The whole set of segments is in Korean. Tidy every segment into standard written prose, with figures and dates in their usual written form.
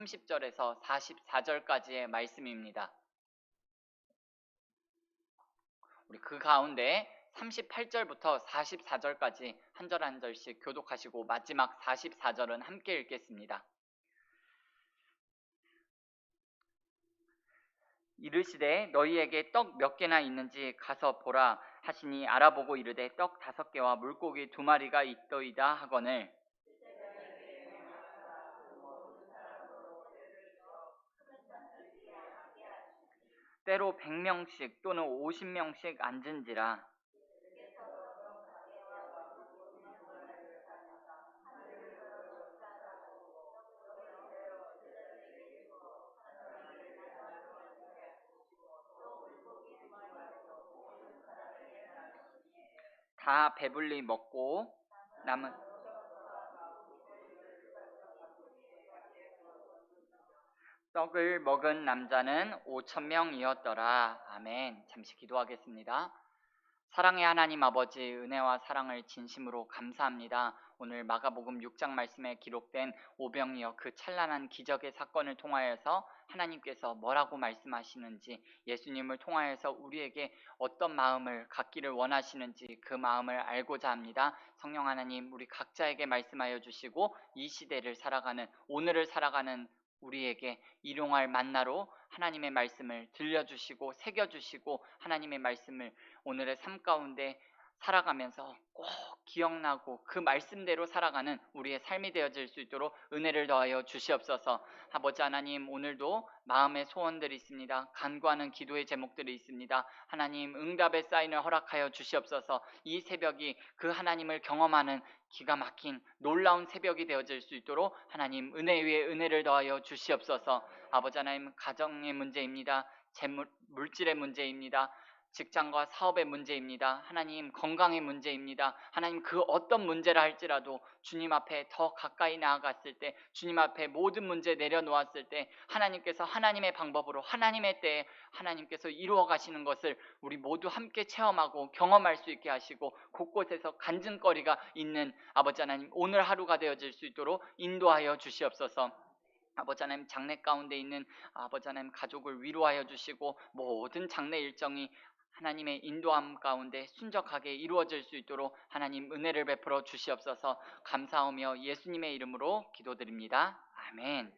30절에서 44절까지의 말씀입니다. 우리 그 가운데 38절부터 44절까지 한 절 한 절씩 교독하시고 마지막 44절은 함께 읽겠습니다. 이르시되 너희에게 떡 몇 개나 있는지 가서 보라 하시니 알아보고 이르되 떡 5개와 물고기 2마리가 있더이다 하거늘 때로 100명씩 또는 50명씩 앉은지라. 다 배불리 먹고 남은 떡을 먹은 남자는 5,000명이었더라. 아멘. 잠시 기도하겠습니다. 사랑의 하나님 아버지, 은혜와 사랑을 진심으로 감사합니다. 오늘 마가복음 6장 말씀에 기록된 오병이어 그 찬란한 기적의 사건을 통하여서 하나님께서 뭐라고 말씀하시는지, 예수님을 통하여서 우리에게 어떤 마음을 갖기를 원하시는지 그 마음을 알고자 합니다. 성령 하나님, 우리 각자에게 말씀하여 주시고 이 시대를 살아가는, 오늘을 살아가는 우리에게 일용할 만나로 하나님의 말씀을 들려주시고 새겨주시고 하나님의 말씀을 오늘의 삶 가운데 살아가면서 꼭 기억나고 그 말씀대로 살아가는 우리의 삶이 되어질 수 있도록 은혜를 더하여 주시옵소서. 아버지 하나님, 오늘도 마음의 소원들이 있습니다. 간구하는 기도의 제목들이 있습니다. 하나님, 응답의 사인을 허락하여 주시옵소서. 이 새벽이 그 하나님을 경험하는 기가 막힌 놀라운 새벽이 되어질 수 있도록 하나님 은혜 위에 은혜를 더하여 주시옵소서. 아버지 하나님, 가정의 문제입니다. 물질의 문제입니다. 직장과 사업의 문제입니다. 하나님, 건강의 문제입니다. 하나님, 그 어떤 문제라 할지라도 주님 앞에 더 가까이 나아갔을 때, 주님 앞에 모든 문제 내려놓았을 때 하나님께서 하나님의 방법으로 하나님의 때에 하나님께서 이루어 가시는 것을 우리 모두 함께 체험하고 경험할 수 있게 하시고 곳곳에서 간증거리가 있는 아버지 하나님, 오늘 하루가 되어질 수 있도록 인도하여 주시옵소서. 아버지 하나님, 장래 가운데 있는 아버지 하나님 가족을 위로하여 주시고 모든 장래 일정이 하나님의 인도함 가운데 순적하게 이루어질 수 있도록 하나님 은혜를 베풀어 주시옵소서. 감사하며 예수님의 이름으로 기도드립니다. 아멘.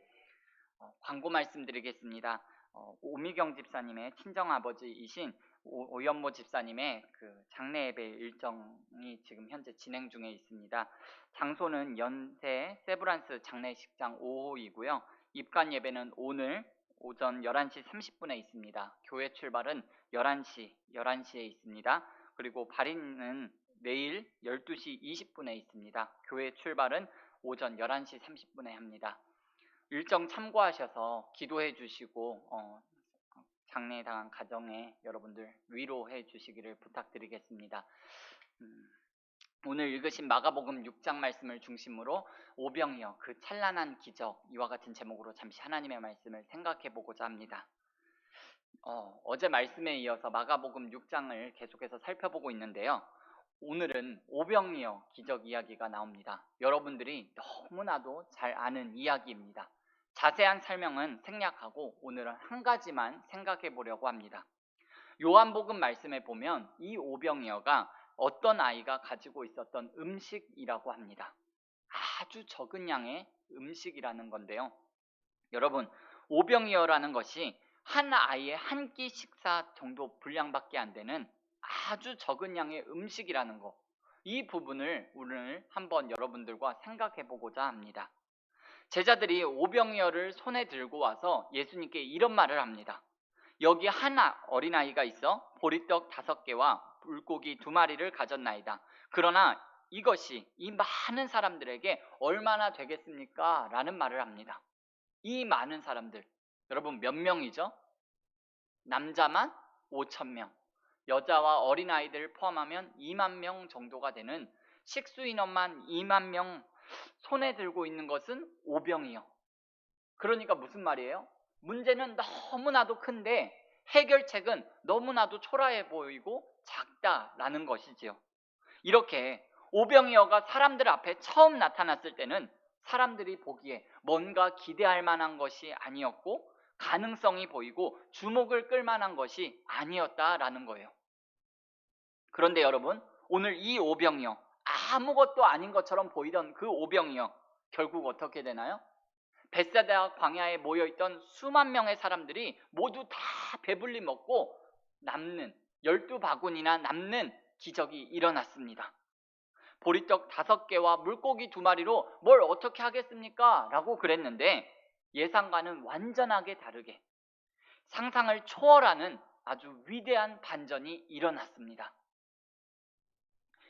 광고 말씀드리겠습니다. 오미경 집사님의 친정아버지이신 오연모 집사님의 그 장례 예배 일정이 지금 현재 진행 중에 있습니다. 장소는 연세 세브란스 장례식장 5호이고요. 입관 예배는 오늘 오전 11시 30분에 있습니다. 교회 출발은 11시에 있습니다. 그리고 발인은 내일 12시 20분에 있습니다. 교회 출발은 오전 11시 30분에 합니다. 일정 참고하셔서 기도해 주시고 장례에 당한 가정에 여러분들 위로해 주시기를 부탁드리겠습니다. 오늘 읽으신 마가복음 6장 말씀을 중심으로 오병이어 그 찬란한 기적, 이와 같은 제목으로 잠시 하나님의 말씀을 생각해 보고자 합니다. 어제 말씀에 이어서 마가복음 6장을 계속해서 살펴보고 있는데요. 오늘은 오병이어 기적 이야기가 나옵니다. 여러분들이 너무나도 잘 아는 이야기입니다. 자세한 설명은 생략하고 오늘은 한 가지만 생각해 보려고 합니다. 요한복음 말씀에 보면 이 오병이어가 어떤 아이가 가지고 있었던 음식이라고 합니다. 아주 적은 양의 음식이라는 건데요. 여러분, 오병이어라는 것이 한 아이의 한 끼 식사 정도 분량밖에 안 되는 아주 적은 양의 음식이라는 거, 이 부분을 오늘 한번 여러분들과 생각해 보고자 합니다. 제자들이 오병이어를 손에 들고 와서 예수님께 이런 말을 합니다. 여기 하나 어린아이가 있어 보리떡 5개와 물고기 2마리를 가졌나이다. 그러나 이것이 이 많은 사람들에게 얼마나 되겠습니까? 라는 말을 합니다. 이 많은 사람들, 여러분 몇 명이죠? 남자만 5,000명, 여자와 어린아이들을 포함하면 2만 명 정도가 되는 식수인원만 2만 명 손에 들고 있는 것은 오병이어. 그러니까 무슨 말이에요? 문제는 너무나도 큰데 해결책은 너무나도 초라해 보이고 작다라는 것이지요. 이렇게 오병이어가 사람들 앞에 처음 나타났을 때는 사람들이 보기에 뭔가 기대할 만한 것이 아니었고 가능성이 보이고 주목을 끌 만한 것이 아니었다라는 거예요. 그런데 여러분, 오늘 이 오병이어, 아무것도 아닌 것처럼 보이던 그 오병이어 결국 어떻게 되나요? 벳세다 광야에 모여있던 수만 명의 사람들이 모두 다 배불리 먹고 남는 12바구니나 남는 기적이 일어났습니다. 보리떡 5개와 물고기 2마리로 뭘 어떻게 하겠습니까? 라고 그랬는데 예상과는 완전하게 다르게 상상을 초월하는 아주 위대한 반전이 일어났습니다.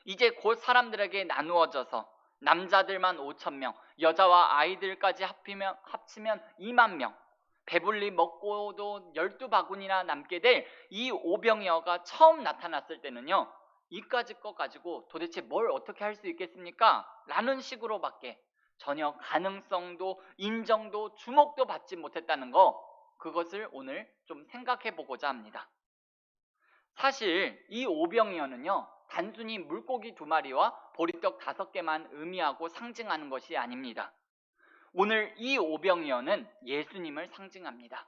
이제 곧 사람들에게 나누어져서 남자들만 5,000명, 여자와 아이들까지 합치면 2만 명, 배불리 먹고도 12바구니나 남게 될 이 오병이어가 처음 나타났을 때는요, 이까짓 거 가지고 도대체 뭘 어떻게 할 수 있겠습니까? 라는 식으로밖에 전혀 가능성도 인정도 주목도 받지 못했다는 거, 그것을 오늘 좀 생각해 보고자 합니다. 사실 이 오병이어는요, 단순히 물고기 2마리와 보리떡 5개만 의미하고 상징하는 것이 아닙니다. 오늘 이 오병이어는 예수님을 상징합니다.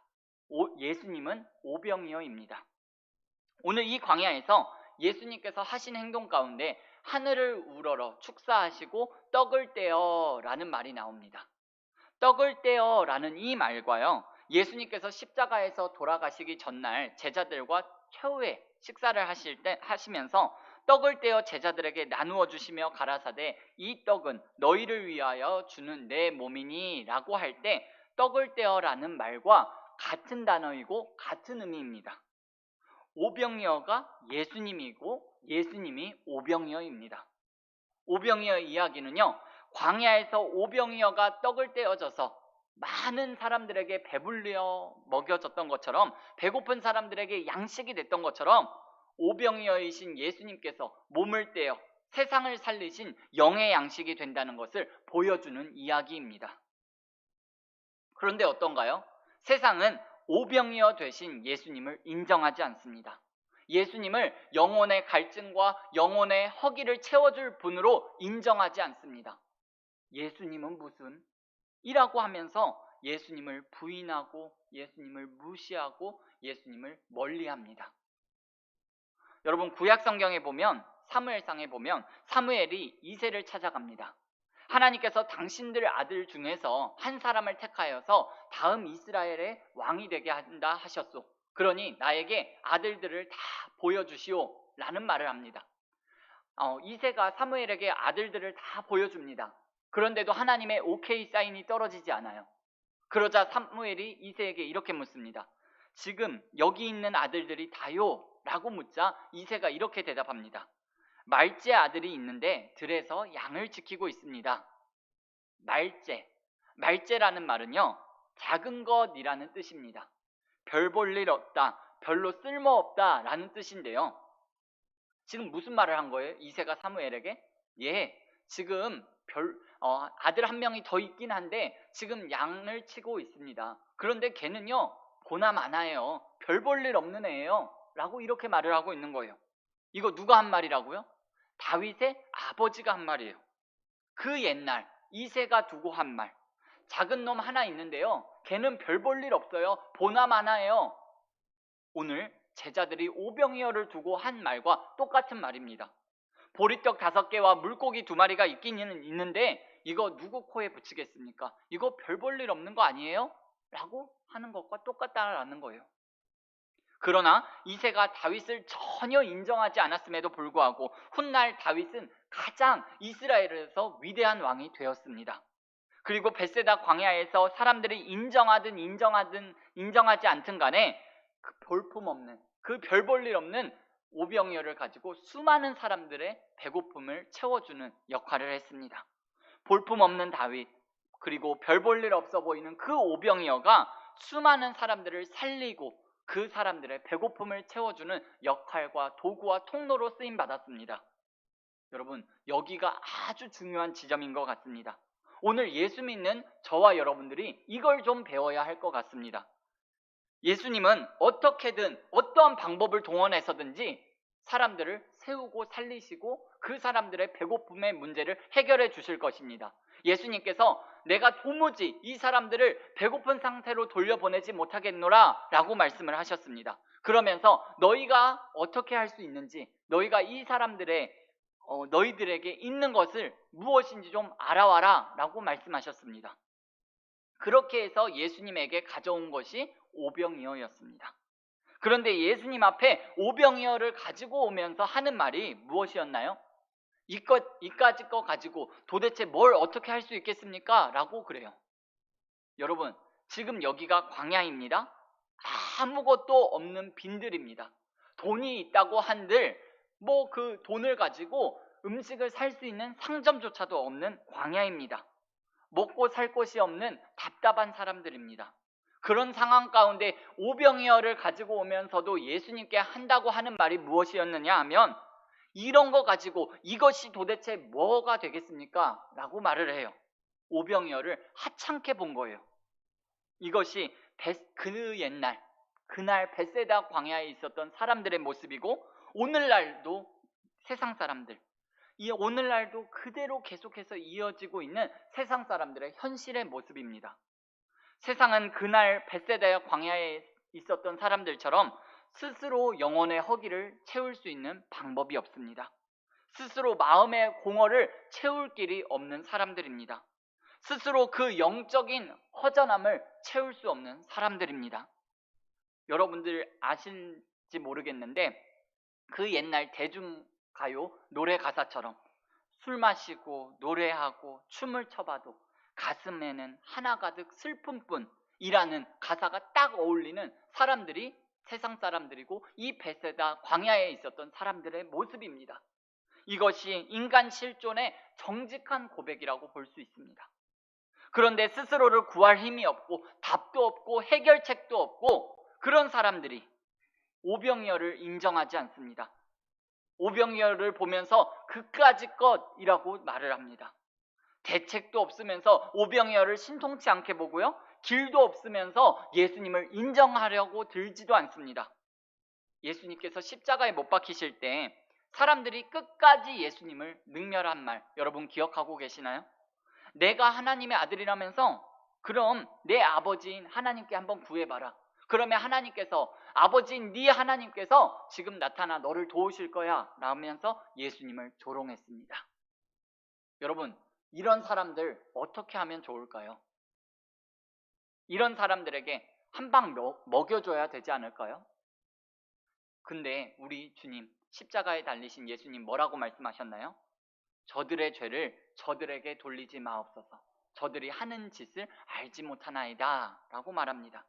예수님은 오병이어입니다. 오늘 이 광야에서 예수님께서 하신 행동 가운데 하늘을 우러러 축사하시고 떡을 떼어 라는 말이 나옵니다. 떡을 떼어 라는 이 말과요, 예수님께서 십자가에서 돌아가시기 전날 제자들과 최후의 식사를 하시면서 떡을 떼어 제자들에게 나누어 주시며 가라사대 이 떡은 너희를 위하여 주는 내 몸이니 라고 할 때 떡을 떼어 라는 말과 같은 단어이고 같은 의미입니다. 오병이어가 예수님이고 예수님이 오병이어입니다. 오병이어 이야기는요, 광야에서 오병이어가 떡을 떼어져서 많은 사람들에게 배불려 먹여졌던 것처럼, 배고픈 사람들에게 양식이 됐던 것처럼 오병이어이신 예수님께서 몸을 떼어 세상을 살리신 영의 양식이 된다는 것을 보여주는 이야기입니다. 그런데 어떤가요? 세상은 오병이어 되신 예수님을 인정하지 않습니다. 예수님을 영혼의 갈증과 영혼의 허기를 채워줄 분으로 인정하지 않습니다. 예수님은 무슨? 이라고 하면서 예수님을 부인하고 예수님을 무시하고 예수님을 멀리합니다. 여러분, 구약 성경에 보면, 사무엘상에 보면 사무엘이 이새를 찾아갑니다. 하나님께서 당신들 아들 중에서 한 사람을 택하여서 다음 이스라엘의 왕이 되게 한다 하셨소. 그러니 나에게 아들들을 다 보여주시오 라는 말을 합니다. 이새가 사무엘에게 아들들을 다 보여줍니다. 그런데도 하나님의 오케이 사인이 떨어지지 않아요. 그러자 사무엘이 이새에게 이렇게 묻습니다. 지금 여기 있는 아들들이 다요? 라고 묻자 이새가 이렇게 대답합니다. 말제 아들이 있는데 들에서 양을 지키고 있습니다. 말제라는 말은요, 작은 것이라는 뜻입니다. 별 볼 일 없다, 별로 쓸모없다 라는 뜻인데요, 지금 무슨 말을 한 거예요? 이새가 사무엘에게? 지금 아들 한 명이 더 있긴 한데 지금 양을 치고 있습니다. 그런데 걔는요, 보나 마나예요. 별 볼 일 없는 애예요 라고 이렇게 말을 하고 있는 거예요. 이거 누가 한 말이라고요? 다윗의 아버지가 한 말이에요. 그 옛날 이새가 두고 한 말. 작은 놈 하나 있는데요, 걔는 별 볼 일 없어요. 보나 마나예요. 오늘 제자들이 오병이어를 두고 한 말과 똑같은 말입니다. 보리떡 5개와 물고기 2마리가 있기는 있는데 이거 누구 코에 붙이겠습니까? 이거 별 볼 일 없는 거 아니에요? 라고 하는 것과 똑같다라는 거예요. 그러나 이새가 다윗을 전혀 인정하지 않았음에도 불구하고 훗날 다윗은 가장 이스라엘에서 위대한 왕이 되었습니다. 그리고 벳세다 광야에서 사람들이 인정하든 인정하지 않든 간에 그 볼품없는, 그 별 볼 일 없는 오병이어를 가지고 수많은 사람들의 배고픔을 채워주는 역할을 했습니다. 볼품없는 다윗, 그리고 별 볼 일 없어 보이는 그 오병이어가 수많은 사람들을 살리고 그 사람들의 배고픔을 채워주는 역할과 도구와 통로로 쓰임받았습니다. 여러분, 여기가 아주 중요한 지점인 것 같습니다. 오늘 예수 믿는 저와 여러분들이 이걸 좀 배워야 할 것 같습니다. 예수님은 어떻게든 어떠한 방법을 동원해서든지 사람들을 세우고 살리시고 그 사람들의 배고픔의 문제를 해결해 주실 것입니다. 예수님께서 내가 도무지 이 사람들을 배고픈 상태로 돌려보내지 못하겠노라 라고 말씀을 하셨습니다. 그러면서 너희가 어떻게 할 수 있는지, 너희가 이 사람들의 너희들에게 있는 것을 무엇인지 좀 알아와라 라고 말씀하셨습니다. 그렇게 해서 예수님에게 가져온 것이 오병이어였습니다. 그런데 예수님 앞에 오병이어를 가지고 오면서 하는 말이 무엇이었나요? 이까짓 거 가지고 도대체 뭘 어떻게 할 수 있겠습니까? 라고 그래요. 여러분, 지금 여기가 광야입니다. 아무것도 없는 빈들입니다. 돈이 있다고 한들 그 돈을 가지고 음식을 살 수 있는 상점조차도 없는 광야입니다. 먹고 살 곳이 없는 답답한 사람들입니다. 그런 상황 가운데 오병이어를 가지고 오면서도 예수님께 한다고 하는 말이 무엇이었느냐 하면, 이런 거 가지고 이것이 도대체 뭐가 되겠습니까? 라고 말을 해요. 오병이어를 하찮게 본 거예요. 이것이 그날 벳세다 광야에 있었던 사람들의 모습이고, 오늘날도 세상 사람들, 오늘날도 그대로 계속해서 이어지고 있는 세상 사람들의 현실의 모습입니다. 세상은 그날 벳세다 광야에 있었던 사람들처럼 스스로 영혼의 허기를 채울 수 있는 방법이 없습니다. 스스로 마음의 공허를 채울 길이 없는 사람들입니다. 스스로 그 영적인 허전함을 채울 수 없는 사람들입니다. 여러분들 아실지 모르겠는데, 그 옛날 대중가요 노래 가사처럼 술 마시고 노래하고 춤을 춰봐도 가슴에는 하나 가득 슬픔뿐이라는 가사가 딱 어울리는 사람들이 세상 사람들이고, 이 벳세다 광야에 있었던 사람들의 모습입니다. 이것이 인간 실존의 정직한 고백이라고 볼 수 있습니다. 그런데 스스로를 구할 힘이 없고 답도 없고 해결책도 없고 그런 사람들이 오병이어를 인정하지 않습니다. 오병이어를 보면서 그까짓 것이라고 말을 합니다. 대책도 없으면서 오병이어를 신통치 않게 보고요, 길도 없으면서 예수님을 인정하려고 들지도 않습니다. 예수님께서 십자가에 못 박히실 때 사람들이 끝까지 예수님을 능멸한 말, 여러분 기억하고 계시나요? 내가 하나님의 아들이라면서 그럼 내 아버지인 하나님께 한번 구해봐라. 그러면 하나님께서, 아버지인 네 하나님께서 지금 나타나 너를 도우실 거야 라면서 예수님을 조롱했습니다. 여러분, 이런 사람들 어떻게 하면 좋을까요? 이런 사람들에게 한 방 먹여줘야 되지 않을까요? 근데 우리 주님, 십자가에 달리신 예수님 뭐라고 말씀하셨나요? 저들의 죄를 저들에게 돌리지 마옵소서. 저들이 하는 짓을 알지 못하나이다 라고 말합니다.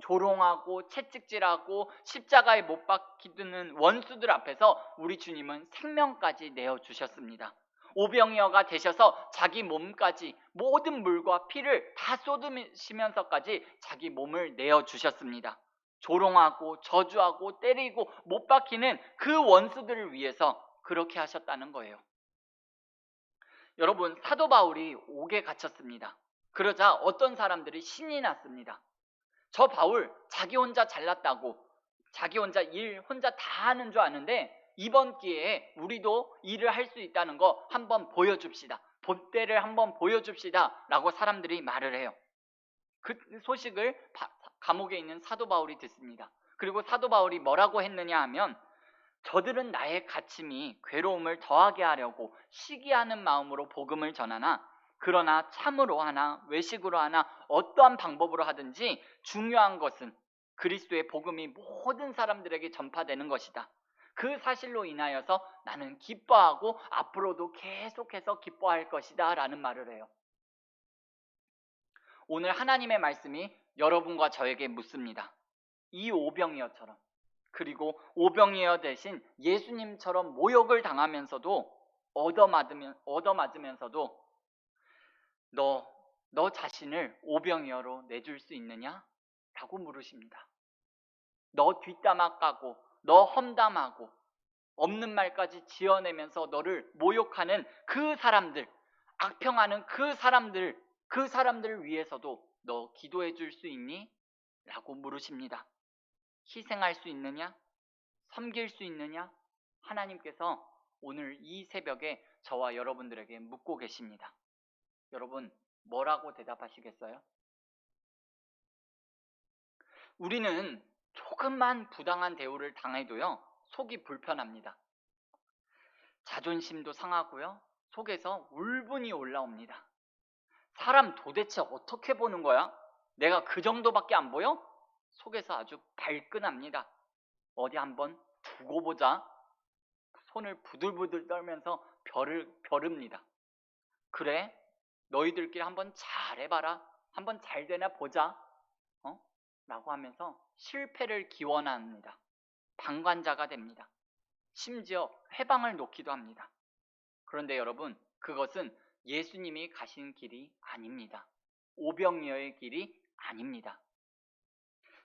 조롱하고 채찍질하고 십자가에 못 박히는 원수들 앞에서 우리 주님은 생명까지 내어주셨습니다. 오병이어가 되셔서 자기 몸까지 모든 물과 피를 다 쏟으시면서까지 자기 몸을 내어주셨습니다. 조롱하고 저주하고 때리고 못 박히는 그 원수들을 위해서 그렇게 하셨다는 거예요. 여러분, 사도 바울이 옥에 갇혔습니다. 그러자 어떤 사람들이 신이 났습니다. 저 바울 자기 혼자 잘났다고, 자기 혼자 일 혼자 다 하는 줄 아는데 이번 기회에 우리도 일을 할 수 있다는 거 한번 보여줍시다. 본때를 한번 보여줍시다 라고 사람들이 말을 해요. 그 소식을 감옥에 있는 사도 바울이 듣습니다. 그리고 사도 바울이 뭐라고 했느냐 하면, 저들은 나의 갇힘이 괴로움을 더하게 하려고 시기하는 마음으로 복음을 전하나, 그러나 참으로 하나 외식으로 하나 어떠한 방법으로 하든지 중요한 것은 그리스도의 복음이 모든 사람들에게 전파되는 것이다. 그 사실로 인하여서 나는 기뻐하고 앞으로도 계속해서 기뻐할 것이다 라는 말을 해요. 오늘 하나님의 말씀이 여러분과 저에게 묻습니다. 이 오병이어처럼, 그리고 오병이어 대신 예수님처럼 모욕을 당하면서도 얻어맞으면서도 너 자신을 오병이어로 내줄 수 있느냐? 라고 물으십니다. 너 뒷담화 까고 너 험담하고 없는 말까지 지어내면서 너를 모욕하는 그 사람들, 악평하는 그 사람들을 위해서도 너 기도해 줄 수 있니? 라고 물으십니다. 희생할 수 있느냐? 섬길 수 있느냐? 하나님께서 오늘 이 새벽에 저와 여러분들에게 묻고 계십니다. 여러분, 뭐라고 대답하시겠어요? 우리는 조금만 부당한 대우를 당해도요, 속이 불편합니다. 자존심도 상하고요, 속에서 울분이 올라옵니다. 사람 도대체 어떻게 보는 거야? 내가 그 정도밖에 안 보여? 속에서 아주 발끈합니다. 어디 한번 두고 보자. 손을 부들부들 떨면서 벼릅니다. 그래? 너희들끼리 한번 잘해봐라. 한번 잘 되나 보자. 라고 하면서 실패를 기원합니다. 방관자가 됩니다. 심지어 회방을 놓기도 합니다. 그런데 여러분, 그것은 예수님이 가신 길이 아닙니다. 오병이어의 길이 아닙니다.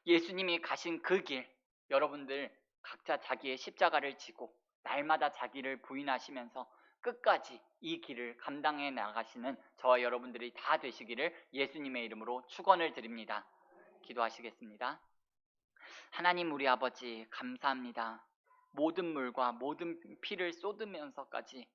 예수님이 가신 그 길, 여러분들 각자 자기의 십자가를 지고 날마다 자기를 부인하시면서 끝까지 이 길을 감당해 나가시는 저와 여러분들이 다 되시기를 예수님의 이름으로 축원을 드립니다. 기도하시겠습니다. 하나님 우리 아버지 감사합니다. 모든 물과 모든 피를 쏟으면서까지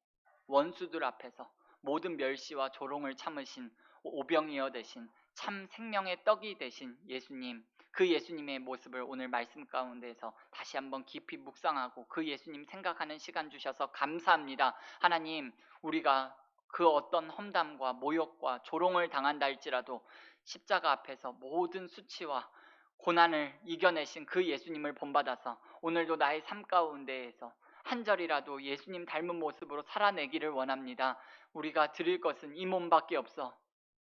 원수들 앞에서 모든 멸시와 조롱을 참으신 오병이어 되신 참 생명의 떡이 되신 예수님, 그 예수님의 모습을 오늘 말씀 가운데에서 다시 한번 깊이 묵상하고 그 예수님 생각하는 시간 주셔서 감사합니다. 하나님, 우리가 그 어떤 험담과 모욕과 조롱을 당한다 할지라도 십자가 앞에서 모든 수치와 고난을 이겨내신 그 예수님을 본받아서 오늘도 나의 삶 가운데에서 한 절이라도 예수님 닮은 모습으로 살아내기를 원합니다. 우리가 드릴 것은 이 몸밖에 없어.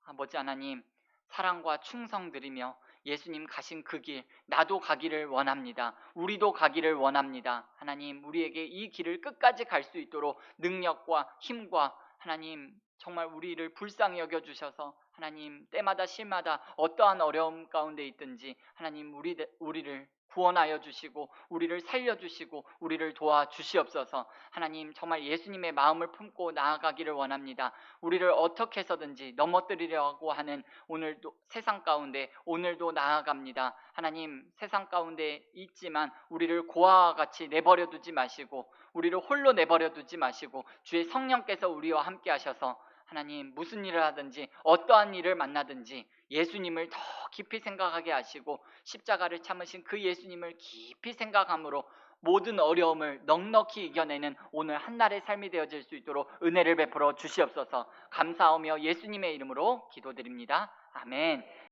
아버지 하나님, 사랑과 충성 드리며 예수님 가신 그 길, 나도 가기를 원합니다. 우리도 가기를 원합니다. 하나님, 우리에게 이 길을 끝까지 갈 수 있도록 능력과 힘과 하나님, 정말 우리를 불쌍히 여겨주셔서 하나님, 때마다 실마다 어떠한 어려움 가운데 있든지 하나님, 우리를 구원하여 주시고 우리를 살려주시고 우리를 도와주시옵소서. 하나님, 정말 예수님의 마음을 품고 나아가기를 원합니다. 우리를 어떻게 해서든지 넘어뜨리려고 하는 오늘도 세상 가운데 오늘도 나아갑니다. 하나님, 세상 가운데 있지만 우리를 고아와 같이 내버려 두지 마시고 우리를 홀로 내버려 두지 마시고 주의 성령께서 우리와 함께 하셔서 하나님, 무슨 일을 하든지 어떠한 일을 만나든지 예수님을 더 깊이 생각하게 하시고 십자가를 참으신 그 예수님을 깊이 생각함으로 모든 어려움을 넉넉히 이겨내는 오늘 한날의 삶이 되어질 수 있도록 은혜를 베풀어 주시옵소서. 감사하며 예수님의 이름으로 기도드립니다. 아멘.